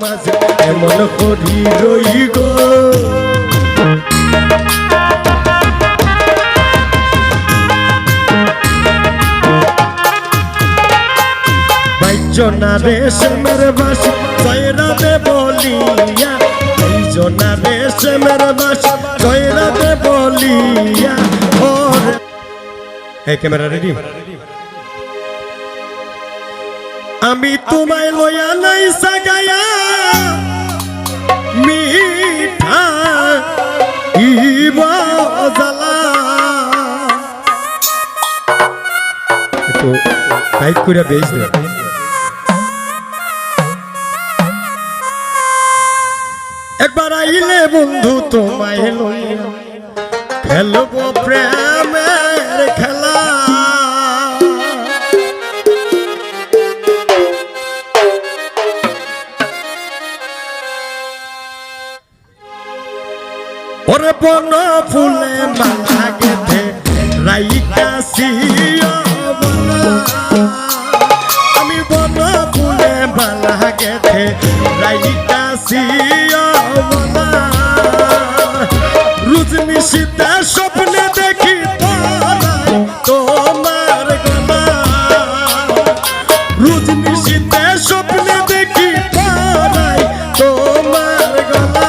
মাঝে এমন করি রই গো জনা রেশমের বাসি কয়রা দে বলিয়া জনা রেশমের বাসি কয়রা দে বলিয়া ওরে এই ক্যামেরা রেডি আমি তোমায় লয়া নাই সাগায়া মিঠা ইবা জালা তো টাইট করে বেশ দে একবার আইলে বন্ধু তোমায় লইয়া খেলবো প্রেমের খেলা ওরে বন ফুলে মালা গেথে রাইকা সিও আমি বন ফুলে মালা গেথে রাইকা সিও রুজনি শীতে স্বপ্নে দেখি তোমার গলা রুজনি শীতে স্বপ্নে দেখি তোমার গলা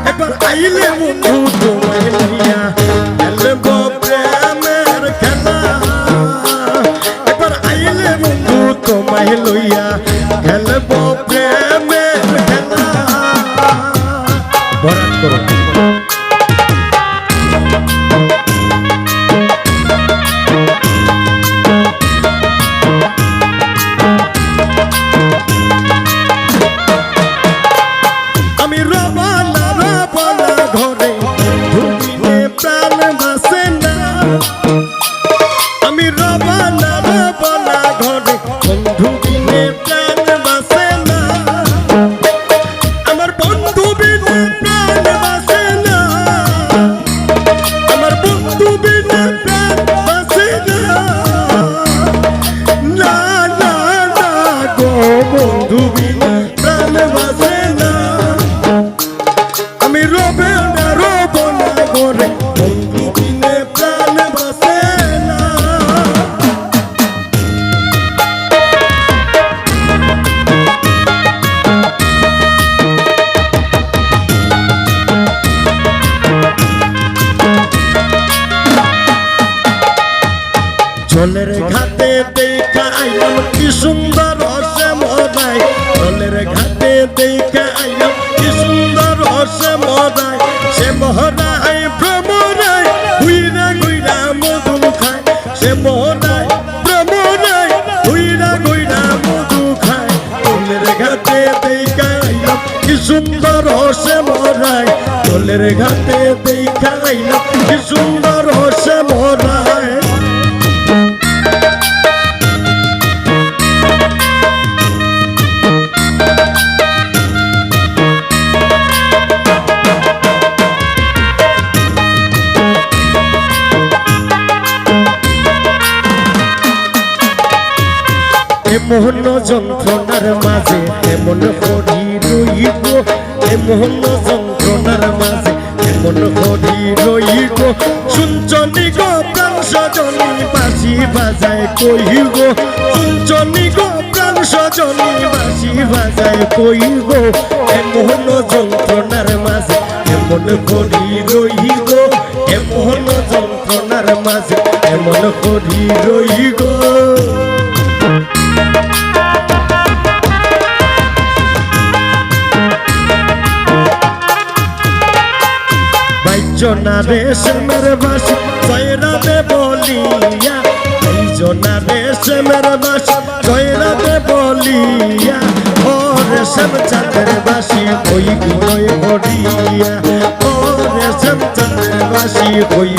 একবার আইলে বন্ধু তোমায় লইয়া খেলবো প্রেমের খেলা একবার আইলে বন্ধু তোমায় লইয়া খেলবো প্রেমের খেলা বরাত করো আমি রবানা ঘরে ধুবিনে প্রাণ বাসে না আমি রবানা ঘরে বন্ধু বিনে প্রাণ বাসে না আমার বন্ধু বিনে প্রাণ বাসে না আমার বন্ধু বিনে প্রাণ বাসে না না না না গো বন্ধু বিনে প্রাণ বাসে না আমি রবে না করে বন্ধু বিনে প্রাণ বাসে না জলের ঘাটে দেখা আইলাম কি সুন্দর হসে মরাই জলের ঘাটে দেখা আইলাম কি সুন্দর হসে মরাই সে মহরাই ভ্রমরাই হুইরা গুইরা মধু খায় সে মহরাই ভ্রমরাই হুইরা গুইরা মধু খায় জলের ঘাটে দেখা আইলাম কি সুন্দর হসে মরাই জলের ঘাটে দেখা আইলাম কি সুন্দর হসে মরাই এমন যন্ত্রণার মাঝে এমন করি রইব এমন যন্ত্রণার মাঝে এমন করি রইব শুনছনি গো প্রাণ সজনী বাঁশি বাজায় কইব শুনছনি গো প্রাণ সজনী বাঁশি বাজায় কইব এমন যন্ত্রণার মাঝে এমন করি রইব এমন যন্ত্রণার মাঝে এমন করি রইব জনা রেশমের বাসি কয়রা দে বলিয়া জনা রেশমের বাসি কয়রা দে বলিয়া ও রেশম চাঁদের বাসি ওই বিনয় ভরিয়া ও রেশম চাঁদের বাসি ওই